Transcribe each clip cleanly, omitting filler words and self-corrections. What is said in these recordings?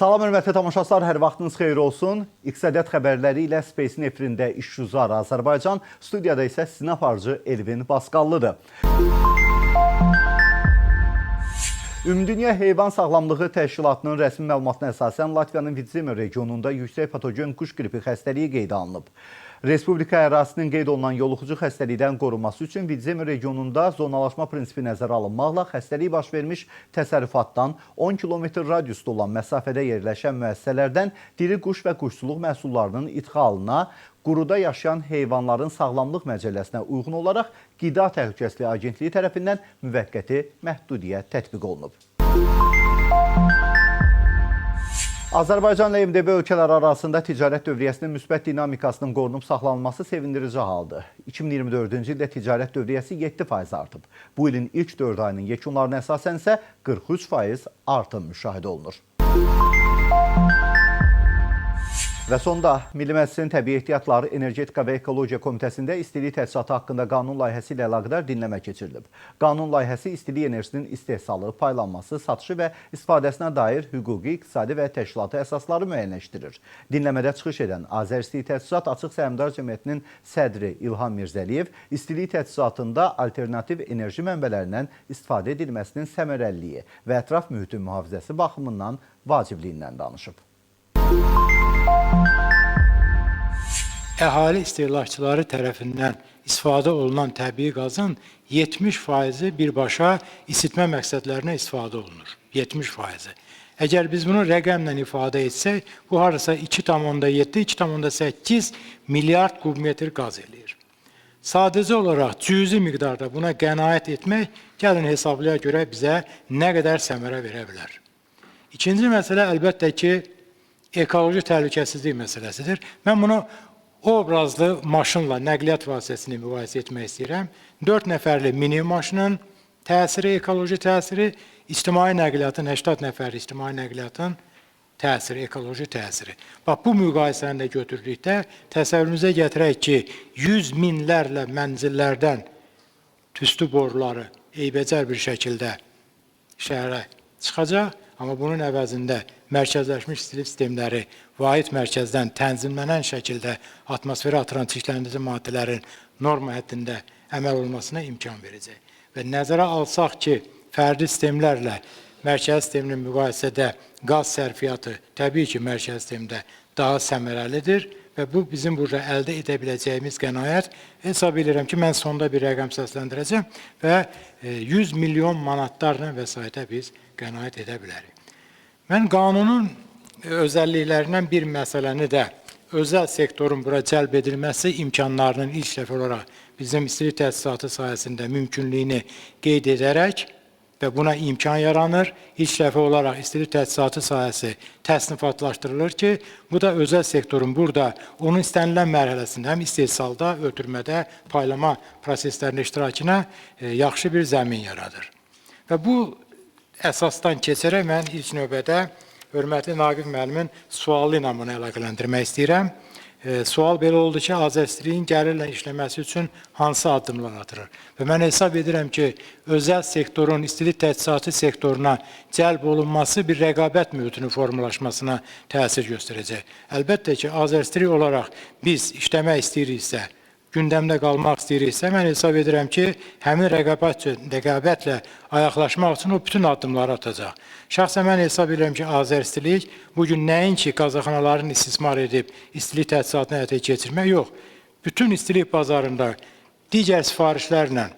Salam hörmətli tamaşaçılar, hər vaxtınız xeyir olsun. İqtisadiyyat xəbərləri ilə Space-in efirində İşgüzar Azərbaycan, studiyada isə sizin aparıcı Elvin Basqallıdır. Ümumdünya Heyvan Sağlamlığı Təşkilatının rəsmi məlumatına əsasən Latviyanın Vidzeme regionunda yüksək patogen quş qripi xəstəliyi qeydə alınıb. Respublika ərazisinin qeyd olunan yoluxucu xəstəlikdən qorunması üçün Vidzeme regionunda zonalaşma prinsipi nəzərə alınmaqla xəstəlik baş vermiş təsərrüfatdan 10 km radiusda olan məsafədə yerləşən müəssisələrdən diri quş və quşçuluq məhsullarının idxalına, quruda yaşayan heyvanların sağlamlıq məcəlləsinə uyğun olaraq Qida Təhlükəsizliyi Agentliyi tərəfindən müvəqqəti məhdudiyyət tətbiq olunub. Azərbaycanla MDB ölkələr arasında ticarət dövriyyəsinin müsbət dinamikasının qorunub saxlanılması sevindirici haldır. 2024-cü ildə ticarət dövriyyəsi 7% artıb. Bu ilin ilk 4 ayının yekunlarına əsasən isə 43% artım müşahidə olunur. Və sonda Milli Məclisin Təbii Ehtiyatlar, Energetika və Ekologiya Komitəsində istilik təchizatı haqqında qanun layihəsi ilə əlaqədar dinləmə keçirilib. Qanun layihəsi istilik enerjisinin istehsalı, paylanması, satışı və istifadəsinə dair hüquqi, iqtisadi və təşkilati əsasları müəyyənləşdirir. Dinləmədə çıxış edən Azəristilik Təchizat Açıq Səhmdar Cəmiyyətinin sədri İlham Mirzəliyev istilik təchizatında alternativ enerji mənbələrindən istifadə edilməsinin səmərəliliyi və ətraf mühitin mühafizəsi baxımından vacibliyindən danışıb. Əhali istehlakçıları tərəfindən istifadə olunan təbii qazın 70%-i birbaşa isitmə məqsədlərinə istifadə olunur. 70%-i. Əgər biz bunu rəqəmlə ifadə etsək, bu harasa 2,7-2,8 milyard kubmetr qaz eləyir. Sadəcə olaraq cüzi miqdarda buna qənaət etmək, gəlin hesablaya görə bizə nə qədər səmərə verə bilər. İkinci məsələ əlbəttə ki, ekoloji təhlükəsizlik məsələsidir. Mən bunu obrazlı maşınla, nəqliyyat vasitəsini müqayisə etmək istəyirəm. 4 nəfərli mini maşının təsiri, ekoloji təsiri, ictimai nəqliyyatın, 80 nəfərli ictimai nəqliyyatın təsiri, ekoloji təsiri. Bax, bu müqayisəni də götürdükdə təsəvvürünüzə gətirək ki, 100 minlərlə mənzillərdən tüstü boruları eybəcər bir şəkildə şəhərə çıxacaq. Amma bunun əvəzində mərkəzləşmiş istilik sistemləri vahid mərkəzdən tənzimlənən şəkildə atmosferə atılan çirkləndirici maddələrin norma həddində əməl olmasına imkan verəcək. Və nəzərə alsaq ki, fərdi sistemlərlə mərkəz sisteminin müqayisədə qaz sərfiyyatı təbii ki, mərkəz sistemdə daha səmərəlidir və bu bizim burada əldə edə biləcəyimiz qənaət. Hesab edirəm ki, mən sonda bir rəqəm səsləndirəcəm və 100 milyon manatlarla vəsaitə biz qənaət edə bilərik. Mən qanunun özəlliklərindən bir məsələni də özəl sektorun bura cəlb edilməsi imkanlarının ilk dəfə olaraq bizim istilik təchizatı sayəsində mümkünlüyünü qeyd edərək və buna imkan yaranır. İlk dəfə olaraq istilik təchizatı sahəsi təsnifatlaşdırılır ki, bu da özəl sektorun burada onun istənilən mərhələsində həm istehsalda, ötürmədə, paylama proseslərinin iştirakına yaxşı bir zəmin yaradır. Və bu əsasdan keçərək mən ilk növbədə hörmətli Naqif müəllimin sualı ilə bunu əlaqələndirmək istəyirəm. Sual belə oldu ki, Azəristiliyin gəlirlə işləməsi üçün hansı addımlar atılır? Və mən hesab edirəm ki, özəl sektorun istilik təchizatı sektoruna cəlb olunması bir rəqabət mühitinin formalaşmasına təsir göstərəcək. Əlbəttə ki, Azəristilik olaraq biz işləmək istəyiriksə, gündəmdə qalmaq istəyiriksə, mən hesab edirəm ki, həmin rəqabətlə ayaqlaşmaq üçün o bütün addımları atacaq. Şəxsən mən hesab edirəm ki, Azəristilik bugün nəinki qazxanaların istismar edib istilik təchizatını həyata keçirmək yox. Bütün istilik bazarında digər sifarişlərlə,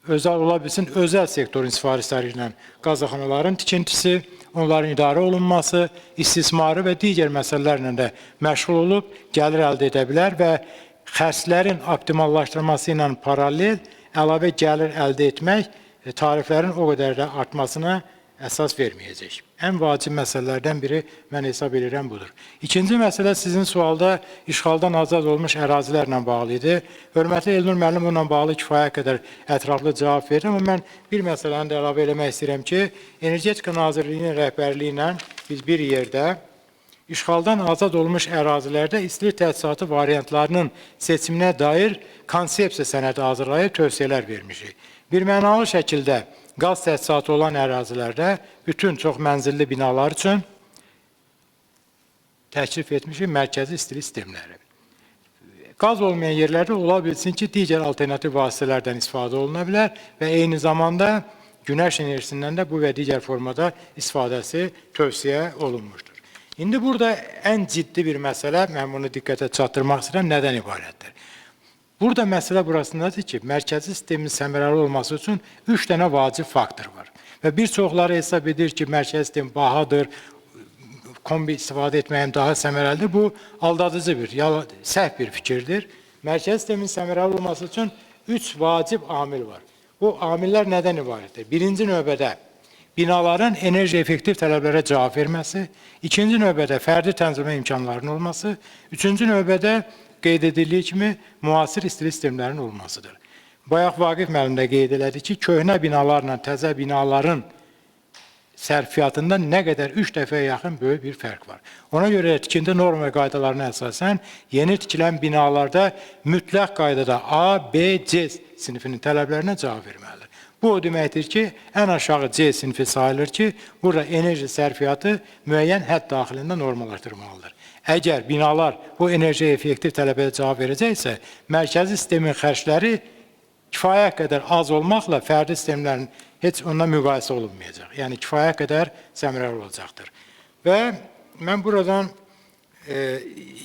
ola bilsin özəl sektorun sifarişləri ilə qazxanaların tikintisi, onların idarə olunması, istismarı və digər məsələlərlə də məşğul olub, gəlir əldə edə bilər və xərclərin optimallaşdırılması ilə paralel əlavə gəlir əldə etmək tariflərin o qədər də artmasına əsas verməyəcək. Ən vacib məsələlərdən biri mən hesab edirəm budur. İkinci məsələ sizin sualda işğaldan azad olmuş ərazilərlə bağlı idi. Hörmətli Elnur müəllim bununla bağlı kifayət qədər ətraflı cavab verir. Amma mən bir məsələni də əlavə eləmək istəyirəm ki, Energetika Nazirliyinin rəhbərliyi ilə biz bir yerdə işğaldan azad olmuş ərazilərdə istilik təchizatı variantlarının seçiminə dair konsepsiya sənədi hazırlayıb tövsiyələr vermişik. Bir mənalı şəkildə qaz təchizatı olan ərazilərdə bütün çox mənzilli binalar üçün təklif etmişik mərkəzi istilik sistemləri. Qaz olmayan yerlərdə ola bilsin ki, digər alternativ vasitələrdən istifadə oluna bilər və eyni zamanda günəş enerjisindən də bu və digər formada istifadəsi tövsiyə olunmuşdur. İndi burada ən ciddi bir məsələ, mən bunu diqqətə çatdırmaq istəyirəm, nədən ibarətdir? Burada məsələ burasındadır ki, mərkəzi sistemin səmərəli olması üçün 3 dənə vacib faktor var. Və bir çoxları hesab edir ki, mərkəzi sistem bahadır, kombi istifadə etməyim daha səmərəlidir. Bu, aldadıcı bir, səhv bir fikirdir. Mərkəzi sistemin səmərəli olması üçün 3 vacib amil var. Bu amillər nədən ibarətdir? Birinci növbədə binaların enerji effektiv tələblərə cavab verməsi, ikinci növbədə fərdi tənzimlənmə imkanlarının olması, üçüncü növbədə qeyd edildiyi kimi müasir istilik sistemlərinin olmasıdır. Bayaq Vaqif müəllim də qeyd elədi ki, köhnə binalarla təzə binaların sərfiyyatında nə qədər 3 dəfəyə yaxın böyük bir fərq var. Ona görə tikinti norma və qaydalarına əsasən yeni tikilən binalarda mütləq qaydada A, B, C sinifinin tələblərinə cavab verməlidir. Bu o deməkdir ki, ən aşağı C sinifi sayılır ki, burada enerji sərfiyyatı müəyyən hədd daxilində normallaşdırmalıdır. Əgər binalar bu enerji effektiv tələbəyə cavab verəcəksə, mərkəzi sistemin xərcləri kifayət qədər az olmaqla fərdi sistemlərin heç onunla müqayisə olunmayacaq. Yəni, kifayət qədər səmərəli olacaqdır. Və mən buradan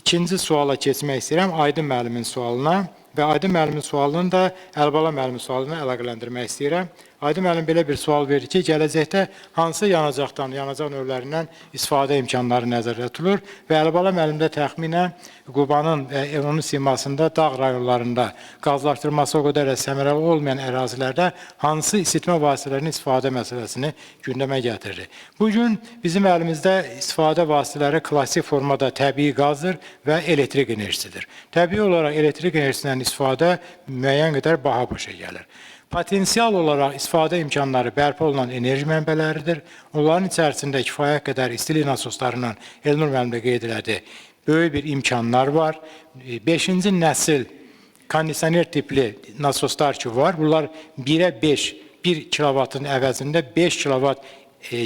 ikinci suala keçmək istəyirəm, Aydın müəllimin sualına və Aydın müəllimin sualını da Əlibala müəllimin sualına əlaqələndirmək istəyirəm. Aydın müəllim belə bir sual verir ki, gələcəkdə hansı yanacaq növlərindən istifadə imkanları nəzərdə tutulur və Əlibala müəllim də təxminən Qubanın və onun simasında dağ rayonlarında qazlaşdırması o qədər də səmərəli olmayan ərazilərdə hansı isitmə vasitələrinin istifadə məsələsini gündəmə gətirir. Bugün bizim əlimizdə istifadə vasitələri klassik formada təbii qazdır və elektrik enerjisidir. Təbii olaraq elektrik enerjisindən istifadə müəyyən qədər baha başa gəlir. Potensial olaraq istifadə imkanları bərpa olunan enerji mənbələridir. Onların içərisində kifayət qədər istilik nasoslarından Elnur müəllim də qeyd elədi. Böyük bir imkanlar var. 5-ci nəsil kondisioner tipli nasoslar ki var. Bunlar 1-ə 5, 1 kilovatın əvəzində 5 kilovat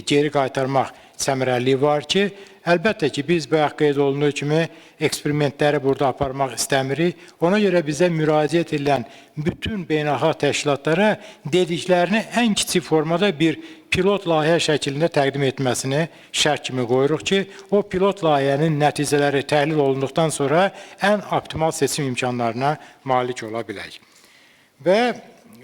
geri qaytarmaq səmərəliliyi var ki, əlbəttə ki, biz bayaq qeyd olunduğu kimi eksperimentləri burada aparmaq istəmirik. Ona görə bizə müraciət edilən bütün beynəlxalq təşkilatlara dediklərini ən kiçik formada bir pilot layihə şəklində təqdim etməsini şərt kimi qoyuruq ki, o pilot layihənin nəticələri təhlil olunduqdan sonra ən optimal seçim imkanlarına malik ola bilək. Və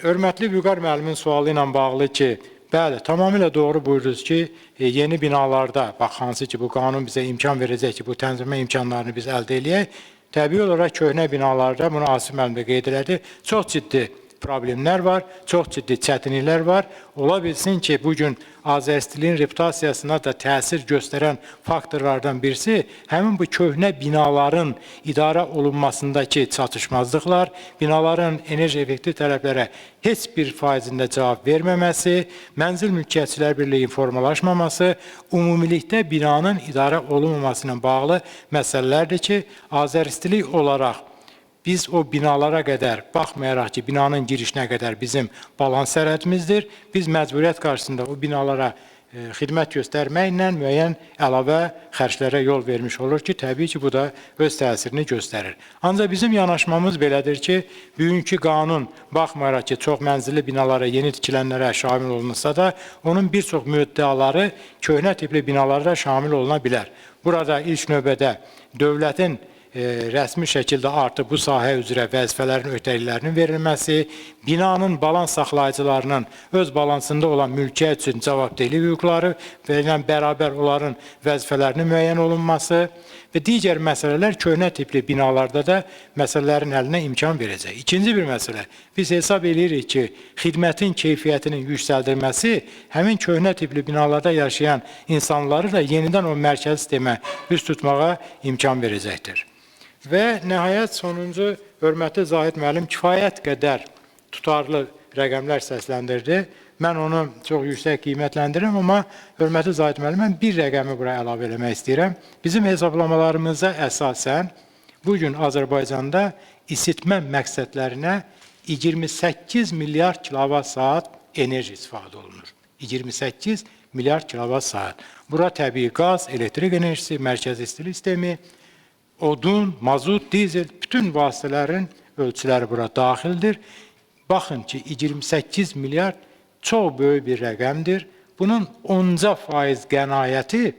hörmətli Vüqar müəllimin sualı ilə bağlı ki, bəli, tamamilə doğru buyururuz ki, yeni binalarda, bax, hansı ki, bu qanun bizə imkan verəcək ki, bu tənzimlənmə imkanlarını biz əldə edək, təbii olaraq köhnə binalarda, bunu Asif müəllim də qeyd elədi, çox ciddi problemlər var, çox ciddi çətinliklər var. Ola bilsin ki, bugün Azəristiliyin reputasiyasına da təsir göstərən faktorlardan birisi həmin bu köhnə binaların idarə olunmasındakı çatışmazlıqlar, binaların enerji effektiv tələblərə heç bir faizində cavab verməməsi, Mənzil Mülkiyyətçilər Birliyi formalaşmaması, ümumilikdə binanın idarə olunmaması ilə bağlı məsələlərdir ki, Azəristilik olaraq biz o binalara qədər, baxmayaraq ki, binanın girişinə qədər bizim balans sərhədimizdir, biz məcburiyyət qarşısında o binalara xidmət göstərməklə müəyyən əlavə xərclərə yol vermiş olur ki, təbii ki, bu da öz təsirini göstərir. Ancaq bizim yanaşmamız belədir ki, bugünkü qanun, baxmayaraq ki, çox mənzilli binalara, yeni tikilənlərə şamil olunsa da, onun bir çox müddəaları köhnə tipli binalara da şamil oluna bilər. Burada ilk növbədə dövlətin rəsmi şəkildə artıq bu sahə üzrə vəzifələrin öhdəliklərinin verilməsi, binanın balans saxlayıcılarının öz balansında olan mülkiyyət üçün cavabdehlik hüquqları və ilə bərabər onların vəzifələrinin müəyyən olunması və digər məsələlər köhnə tipli binalarda da məsələlərin əlinə imkan verəcək. İkinci bir məsələ, biz hesab edirik ki, xidmətin keyfiyyətinin yüksəldilməsi həmin köhnə tipli binalarda yaşayan insanları da yenidən o mərkəzi sistemə üst tutmağa imkan verəcəkdir. Və nəhayət sonuncu, hörmətli Zahid müəllim kifayət qədər tutarlı rəqəmlər səsləndirdi. Mən onu çox yüksək qiymətləndirirəm, amma hörmətli Zahid müəllim, mən bir rəqəmi buraya əlavə eləmək istəyirəm. Bizim hesablamalarımıza əsasən bugün Azərbaycanda isitmə məqsədlərinə 28 milyard kilovat saat enerji istifadə olunur. 28 milyard kilovat saat. Bura təbii qaz, elektrik enerjisi, mərkəzi istilik sistemi, odun, mazut, dizel, bütün vasitələrin ölçüləri bura daxildir. Baxın ki, 28 milyard çox böyük bir rəqəmdir. Bunun 10% qənaəti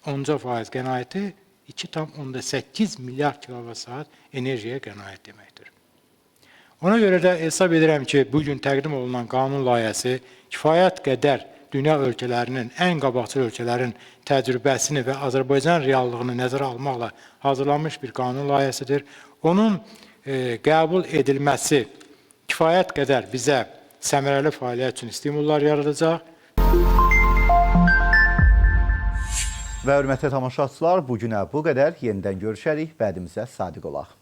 2,8 milyard kilovat saat enerjiyə qənaət deməkdir. Ona görə də hesab edirəm ki, bugün təqdim olunan qanun layihəsi kifayət qədər dünya ölkələrinin, ən qabaqcıl ölkələrin təcrübəsini və Azərbaycan reallığını nəzərə almaqla hazırlanmış bir qanun layihəsidir. Onun qəbul edilməsi kifayət qədər bizə səmərəli fəaliyyət üçün stimullar yaradacaq. Və hörmətli tamaşaçılar, bugünə bu qədər. Yenidən görüşərik. Vədimizə sadiq olaq.